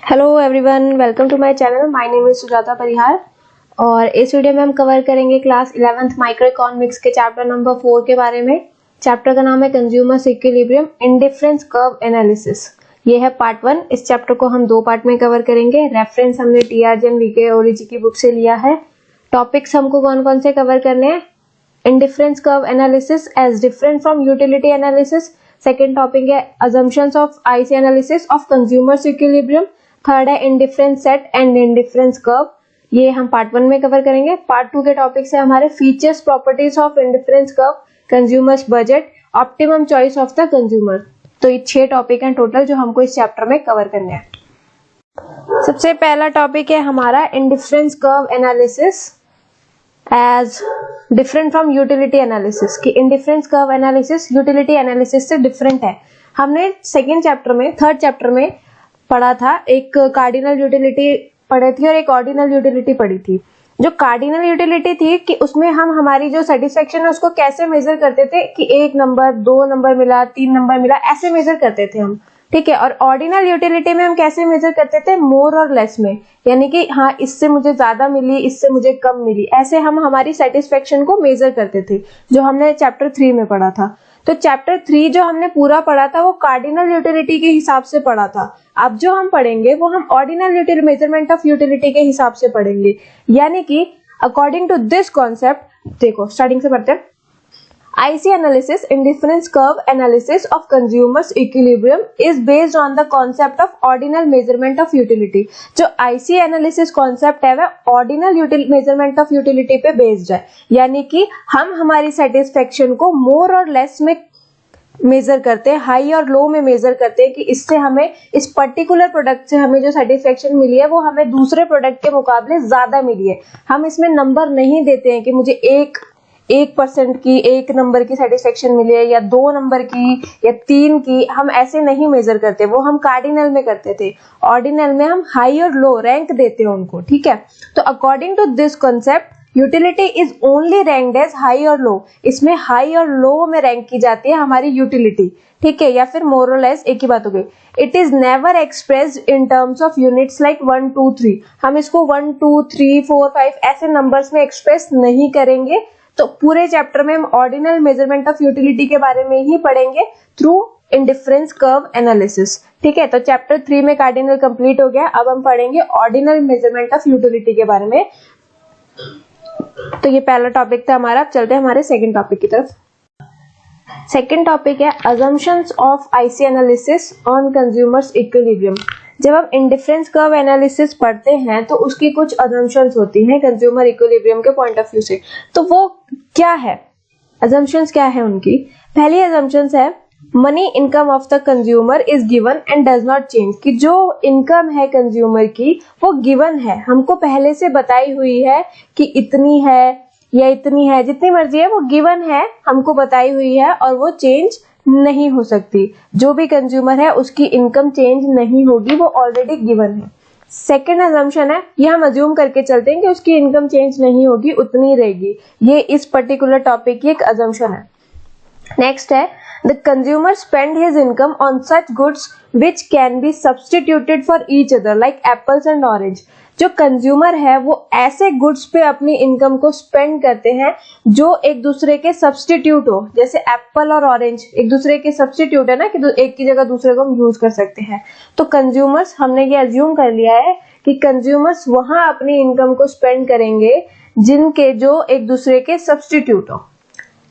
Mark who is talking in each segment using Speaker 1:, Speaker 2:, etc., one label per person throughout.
Speaker 1: Hello everyone, welcome to my channel. My name is Sujata Parihar और इस video में हम कवर करेंगे क्लास 11th माइक्रो इकोनॉमिक्स के चैप्टर नंबर 4 के बारे में। चैप्टर का नाम है consumer's equilibrium indifference curve analysis. ये है पार्ट 1। इस चैप्टर को हम 2 पार्ट में कवर करेंगे। रेफरेंस हमने टीआरजे वीके ओरिजी की बुक से लिया है। टॉपिक्स हमको कौन कौन से कवर करने हैं? Indifference curve analysis as different from utility analysis. Second topic है assumptions of IC analysis of consumer's equilibrium. Third है indifference set and indifference curve. ये हम पार्ट 1 में कवर करेंगे। पार्ट 2 के टॉपिक से हमारे features properties of indifference curve, consumers budget, optimum choice of the consumer. तो ये 6 टॉपिक हैं टोटल जो हमको इस चैप्टर में कवर करने हैं। सबसे पहला टॉपिक है हमारा indifference curve analysis as different from utility analysis. कि indifference curve analysis utility analysis से डिफरेंट है। हमने थर्ड चैप्टर में पढ़ा था, एक कार्डिनल यूटिलिटी पढ़ी थी और एक ऑर्डिनल यूटिलिटी पढ़ी थी। जो कार्डिनल यूटिलिटी थी कि उसमें हम हमारी जो सेटिस्फेक्शन है उसको कैसे मेजर करते थे कि 1 नंबर 2 नंबर मिला 3 नंबर मिला, ऐसे मेजर करते थे हम। ठीक है। और ऑर्डिनल यूटिलिटी में हम कैसे मेजर करते थे? मोर और लेस में, यानी कि हाँ इससे मुझे ज्यादा मिली, इससे मुझे कम मिली, ऐसे हम हमारी सेटिस्फेक्शन को मेजर करते थे, जो हमने चैप्टर 3 में पढ़ा था। तो चैप्टर 3 जो हमने पूरा पढ़ा था वो कार्डिनल यूटिलिटी के हिसाब से पढ़ा था। अब जो हम पढ़ेंगे वो हम ordinal utility, measurement of utility के हिसाब से पढ़ेंगे। यानी कि अकॉर्डिंग टू दिस कॉन्सेप्ट, देखो स्टार्टिंग से पढ़ते हैं। IC analysis, indifference curve analysis of consumers equilibrium is based on the concept of ordinal measurement of utility। जो IC analysis concept है वह ordinal measurement of utility पे based है। यानी कि हम हमारी satisfaction को more और less में मेजर करते हैं, हाई और लो में मेजर करते हैं कि इससे हमें, इस पर्टिकुलर प्रोडक्ट से हमें जो सेटिस्फेक्शन मिली है वो हमें दूसरे प्रोडक्ट के मुकाबले ज्यादा मिली है। हम इसमें नंबर नहीं देते हैं कि मुझे 1% की, 1 नंबर की सेटिस्फेक्शन मिली है या 2 नंबर की या 3 की। हम ऐसे नहीं मेजर करते, वो हम कार्डिनल में करते थे। ऑर्डिनल में हम हाई और लो रैंक देते हैं उनको। ठीक है। तो according to this concept utility is only ranked as high और लो। इसमें हाई और लो में रैंक की जाती है हमारी यूटिलिटी। ठीक है, या फिर मोर और लेस, एक ही बात हो गई। It is never expressed in terms of units like 1 2 3। हम इसको 1 2 3 4 5 ऐसे नंबर्स में एक्सप्रेस नहीं करेंगे। तो पूरे चैप्टर में हम ऑर्डिनल मेजरमेंट ऑफ यूटिलिटी के बारे में ही पढ़ेंगे थ्रू इंडिफरेंस कर्व एनालिसिस। ठीक है। तो चैप्टर 3 में कार्डिनल कंप्लीट हो गया। अब हम पढ़ेंगे ऑर्डिनल मेजरमेंट ऑफ यूटिलिटी के बारे में। तो ये पहला टॉपिक था हमारा। अब चलते हैं हमारे सेकंड टॉपिक की तरफ। सेकंड टॉपिक है assumptions of IC analysis on consumers equilibrium. जब हम इंडिफरेंस कर्व एनालिसिस पढ़ते हैं तो उसकी कुछ assumptions होती हैं कंज्यूमर इक्विलिब्रियम के पॉइंट ऑफ व्यू से। तो वो क्या है, assumptions क्या है उनकी? पहली assumptions है money income of the consumer is given and does not change. कि जो इनकम है कंज्यूमर की वो गिवन है, हमको पहले से बताई हुई है कि इतनी है या इतनी है, जितनी मर्जी है वो गिवन है, हमको बताई हुई है और वो चेंज नहीं हो सकती। जो भी कंज्यूमर है उसकी इनकम चेंज नहीं होगी, वो ऑलरेडी गिवन है। सेकेंड assumption है, ये हम अज्यूम करके चलते हैं कि उसकी इनकम चेंज नहीं होगी, उतनी रहेगी। ये इस पर्टिकुलर टॉपिक की एक assumption है। नेक्स्ट है the consumer spend his income on such goods which can be substituted for each other like apples and orange। जो कंज्यूमर है वो ऐसे गुड्स पे अपनी इनकम को स्पेंड करते हैं जो एक दूसरे के सब्स्टिट्यूट हो। जैसे एप्पल और ऑरेंज एक दूसरे के सब्स्टिट्यूट है ना, कि एक की जगह दूसरे को हम यूज कर सकते हैं। तो कंज्यूमर्स, हमने ये अज्यूम कर लिया है कि कंज्यूमर्स वहां अपनी इनकम को स्पेंड करेंगे जिनके जो एक दूसरे के सब्स्टिट्यूट हो।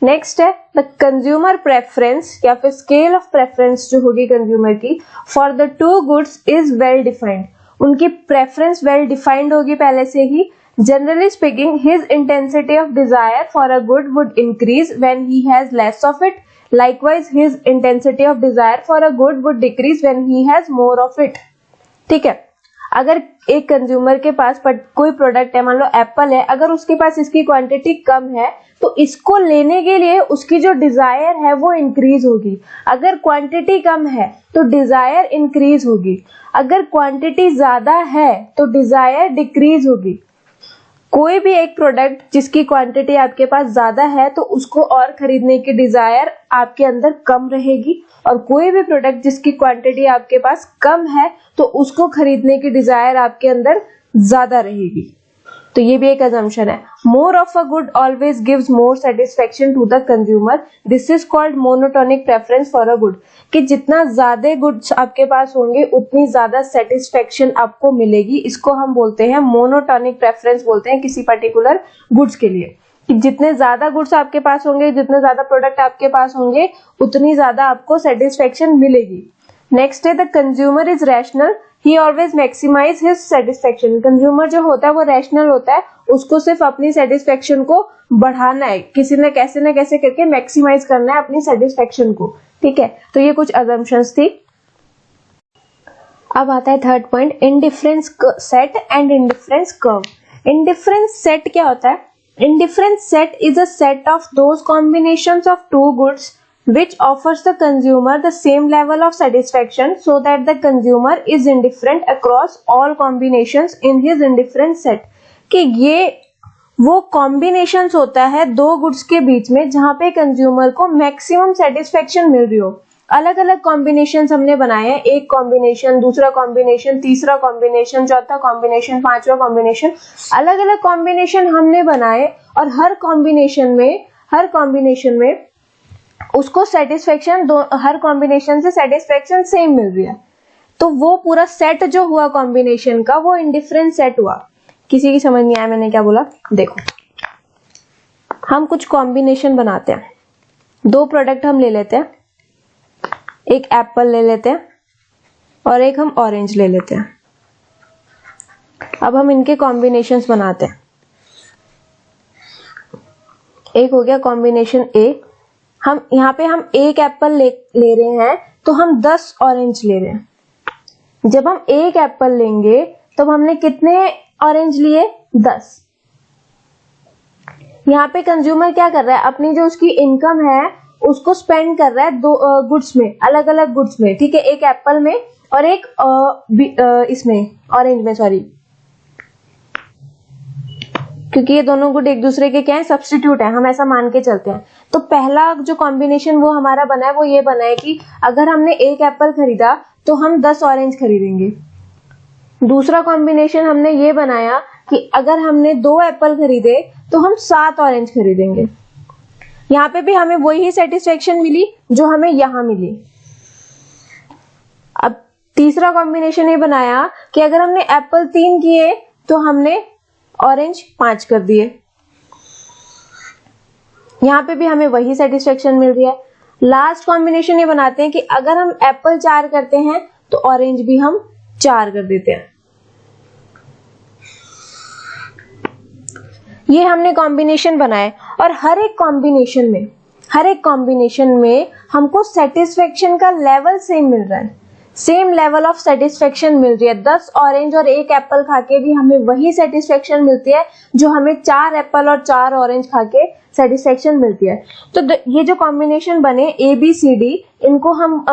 Speaker 1: नेक्स्ट है द कंज्यूमर प्रेफरेंस या फिर स्केल ऑफ प्रेफरेंस जो होगी कंज्यूमर की for the two goods is well defined. उनकी प्रेफरेंस वेल डिफाइंड होगी पहले से ही। Generally speaking his intensity of desire for a good would increase when he has less of it. Likewise his intensity of desire for a good would decrease when he has more of it. ठीक है। अगर एक consumer के पास कोई product है, मान लो Apple है, अगर उसके पास इसकी क्वांटिटी कम है तो इसको लेने के लिए उसकी जो डिजायर है वो इंक्रीज होगी। अगर क्वांटिटी कम है तो डिजायर इंक्रीज होगी। अगर क्वांटिटी ज्यादा है तो डिजायर डिक्रीज होगी। कोई भी एक प्रोडक्ट जिसकी क्वांटिटी आपके पास ज्यादा है तो उसको और खरीदने की डिजायर आपके अंदर कम रहेगी, और कोई भी प्रोडक्ट जिसकी क्वांटिटी आपके पास कम है तो उसको खरीदने की डिजायर आपके अंदर ज्यादा रहेगी। तो ये भी एक अजम्पशन है। More of a good always gives more satisfaction to the consumer, this is called monotonic preference for a good. कि जितना ज्यादा गुड्स आपके पास होंगे उतनी ज्यादा सेटिस्फेक्शन आपको मिलेगी। इसको हम बोलते हैं मोनोटोनिक प्रेफरेंस बोलते हैं किसी पर्टिकुलर गुड्स के लिए। कि जितने ज्यादा गुड्स आपके पास होंगे, जितने ज्यादा प्रोडक्ट आपके पास होंगे, उतनी ज्यादा आपको सेटिस्फेक्शन मिलेगी। नेक्स्ट है the consumer is rational, he always maximize his satisfaction. Consumer जो होता है वो रैशनल होता है, उसको सिर्फ अपनी सेटिस्फेक्शन को बढ़ाना है, किसी ने कैसे करके मैक्सिमाइज करना है अपनी सेटिस्फेक्शन को। ठीक है, तो ये कुछ अजम्पशंस थी। अब आता है third point, indifference set and indifference curve. Indifference set क्या होता है? Indifference set is a set of those combinations of two goods which offers the consumer the same level of satisfaction so that the consumer is indifferent across all combinations in his indifference set। कि ये वो combinations होता है दो goods के बीच में जहां पे कंज्यूमर को मैक्सिमम सेटिस्फेक्शन मिल रही हो। अलग अलग कॉम्बिनेशंस हमने बनाए हैं, एक कॉम्बिनेशन, दूसरा कॉम्बिनेशन, तीसरा कॉम्बिनेशन, चौथा कॉम्बिनेशन, पांचवा कॉम्बिनेशन, अलग अलग कॉम्बिनेशन हमने बनाए, और हर कॉम्बिनेशन में उसको सेटिस्फेक्शन हर कॉम्बिनेशन से सेटिस्फेक्शन सेम मिल रही है। तो वो पूरा सेट जो हुआ कॉम्बिनेशन का वो इंडिफरेंट सेट हुआ। किसी की समझ नहीं आया मैंने क्या बोला? देखो, हम कुछ कॉम्बिनेशन बनाते हैं, दो प्रोडक्ट हम ले लेते हैं, एक एप्पल ले लेते हैं और एक हम ऑरेंज ले लेते हैं। अब हम इनके कॉम्बिनेशंस बनाते हैं। एक हो गया कॉम्बिनेशन ए, हम यहाँ पे हम एक एप्पल ले रहे हैं तो हम 10 ऑरेंज ले रहे हैं। जब हम एक एप्पल लेंगे तो हमने कितने ऑरेंज लिए? 10। यहाँ पे कंज्यूमर क्या कर रहा है? अपनी जो उसकी इनकम है उसको स्पेंड कर रहा है दो गुड्स में, अलग अलग गुड्स में। ठीक है, एक एप्पल में और एक इसमें ऑरेंज में, सॉरी, क्योंकि ये दोनों गुड एक दूसरे के क्या है? सब्स्टिट्यूट है, हम ऐसा मान के चलते हैं। तो पहला जो कॉम्बिनेशन वो हमारा बना है वो ये बना है कि अगर हमने एक एप्पल खरीदा तो हम 10 ऑरेंज खरीदेंगे। दूसरा कॉम्बिनेशन हमने ये बनाया कि अगर हमने 2 एप्पल खरीदे तो हम 7 ऑरेंज खरीदेंगे। यहाँ पे भी हमें वही सेटिस्फेक्शन मिली जो हमें यहाँ मिली। अब तीसरा कॉम्बिनेशन ये बनाया कि अगर हमने एप्पल 3 किए तो हमने ऑरेंज 5 कर दिए। यहाँ पे भी हमें वही सेटिस्फेक्शन मिल रही है। लास्ट कॉम्बिनेशन ये बनाते हैं कि अगर हम एप्पल 4 करते हैं तो ऑरेंज भी हम 4 कर देते हैं। ये हमने कॉम्बिनेशन बनाए, और हर एक कॉम्बिनेशन में हमको सेटिस्फेक्शन का लेवल सेम मिल रहा है, सेम लेवल ऑफ सेटिस्फेक्शन मिल रही है। 10 ऑरेंज और एक एप्पल खा के भी हमें वही सेटिस्फेक्शन मिलती है जो हमें 4 एप्पल और 4 ऑरेंज खा के सेटिस्फेक्शन मिलती है। तो ये जो कॉम्बिनेशन बने ABCD, इनको हम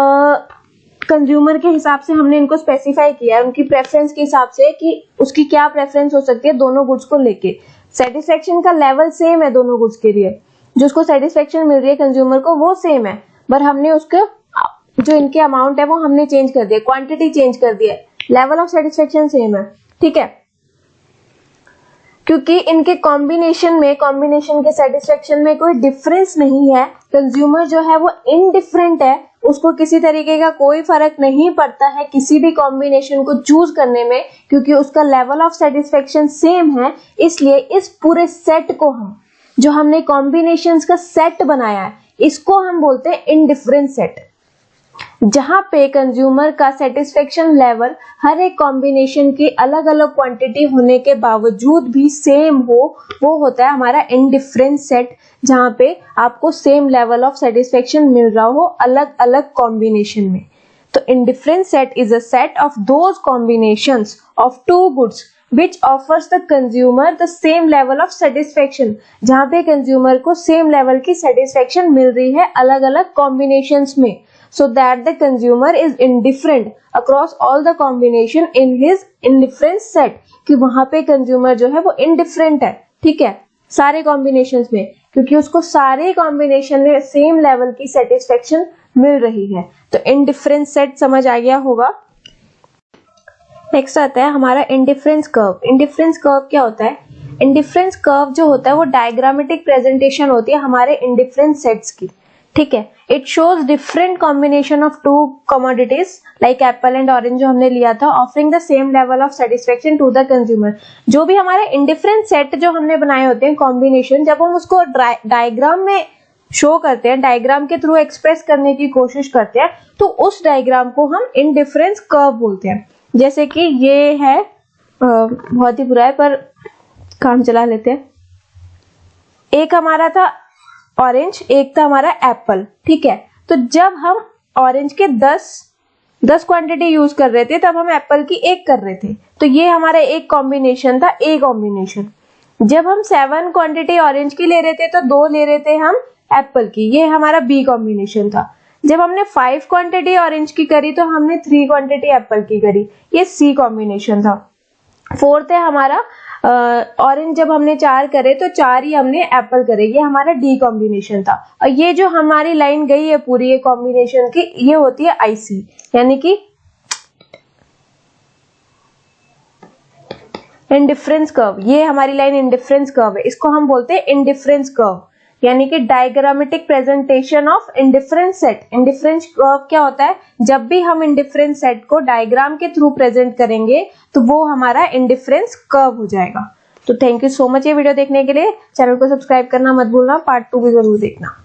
Speaker 1: कंज्यूमर के हिसाब से हमने इनको स्पेसिफाई किया है, उनकी प्रेफरेंस के हिसाब से कि उसकी क्या प्रेफरेंस हो सकती है दोनों गुड्स को लेके। सेटिस्फेक्शन का लेवल सेम है दोनों गुड्स के लिए, जो उसको सेटिस्फेक्शन मिल रही है कंज्यूमर को वो सेम है, पर हमने उसको जो इनके अमाउंट है वो हमने चेंज कर दिया, क्वांटिटी चेंज कर दिया, लेवल ऑफ सेटिस्फेक्शन सेम है। ठीक है, क्योंकि इनके कॉम्बिनेशन के सेटिस्फेक्शन में कोई डिफरेंस नहीं है। कंज्यूमर जो है वो इनडिफरेंट है, उसको किसी तरीके का कोई फर्क नहीं पड़ता है किसी भी कॉम्बिनेशन को चूज करने में, क्योंकि उसका लेवल ऑफ सेटिस्फेक्शन सेम है। इसलिए इस पूरे सेट को हम, जो हमने कॉम्बिनेशंस का सेट बनाया है, इसको हम बोलते हैं इनडिफरेंट सेट। जहां पे कंज्यूमर का सेटिस्फेक्शन लेवल हर एक कॉम्बिनेशन की अलग अलग क्वांटिटी होने के बावजूद भी सेम हो, वो होता है हमारा इनडिफरेंट सेट, जहां पे आपको सेम लेवल ऑफ सेटिस्फेक्शन मिल रहा हो अलग अलग कॉम्बिनेशन में। तो indifferent set is a set of those combinations of two goods which offers the consumer the same level of satisfaction, जहां पे कंज्यूमर को सेम लेवल की सेटिस्फेक्शन मिल रही है अलग अलग कॉम्बिनेशंस में। so that the consumer is indifferent across all the combination in his indifference set, कि वहां पे कंज्यूमर जो है वो indifferent है, ठीक है, सारे कॉम्बिनेशंस में, क्योंकि उसको सारे कॉम्बिनेशन में सेम लेवल की सेटिस्फेक्शन मिल रही है। तो इंडिफरेंस सेट समझ आ गया होगा। नेक्स्ट आता है हमारा इंडिफरेंस कर्व। इंडिफरेंस कर्व क्या होता है? इंडिफरेंस कर्व जो होता है वो डायग्रामेटिक प्रेजेंटेशन होती है हमारे इंडिफरेंस सेट्स की, ठीक है। It shows different combination of two commodities like apple and orange जो हमने लिया था, offering the same level of satisfaction to the consumer. जो भी हमारे इंडिफरेंस सेट जो हमने बनाए होते हैं कॉम्बिनेशन, जब हम उसको डायग्राम में शो करते हैं, डायग्राम के थ्रू एक्सप्रेस करने की कोशिश करते हैं, तो उस डायग्राम को हम इंडिफरेंस कर्व बोलते हैं। जैसे कि ये है, बहुत ही बुरा है पर काम चला लेते हैं। एक हमारा था ऑरेंज, एक था हमारा एप्पल, ठीक है। तो जब हम ऑरेंज के 10 क्वांटिटी यूज कर रहे थे, तब हम एप्पल की 1 कर रहे थे, तो ये हमारा एक कॉम्बिनेशन था, ए कॉम्बिनेशन। जब हम 7 क्वांटिटी ऑरेंज की ले रहे थे, तो 2 ले रहे थे हम एप्पल की, ये हमारा बी कॉम्बिनेशन था। जब हमने 5 क्वांटिटी ऑरेंज की करी, तो हमने 3 क्वांटिटी एप्पल की करी, ये सी कॉम्बिनेशन था। फोर्थ है हमारा ऑरेंज, जब हमने 4 करे तो 4 ही हमने एप्पल करे, ये हमारा डी कॉम्बिनेशन था। और ये जो हमारी लाइन गई है पूरी ये कॉम्बिनेशन की, ये होती है आईसी, यानी कि इंडिफरेंस कर्व। ये हमारी लाइन इंडिफरेंस कर्व है, इसको हम बोलते हैं इंडिफरेंस कर्व, यानी कि diagrammatic presentation of indifference set. Indifference curve क्या होता है? जब भी हम इंडिफरेंस सेट को डायग्राम के थ्रू प्रेजेंट करेंगे तो वो हमारा इंडिफरेंस कर्व हो जाएगा। तो थैंक यू सो मच ये वीडियो देखने के लिए। चैनल को सब्सक्राइब करना मत भूलना, पार्ट 2 भी जरूर देखना।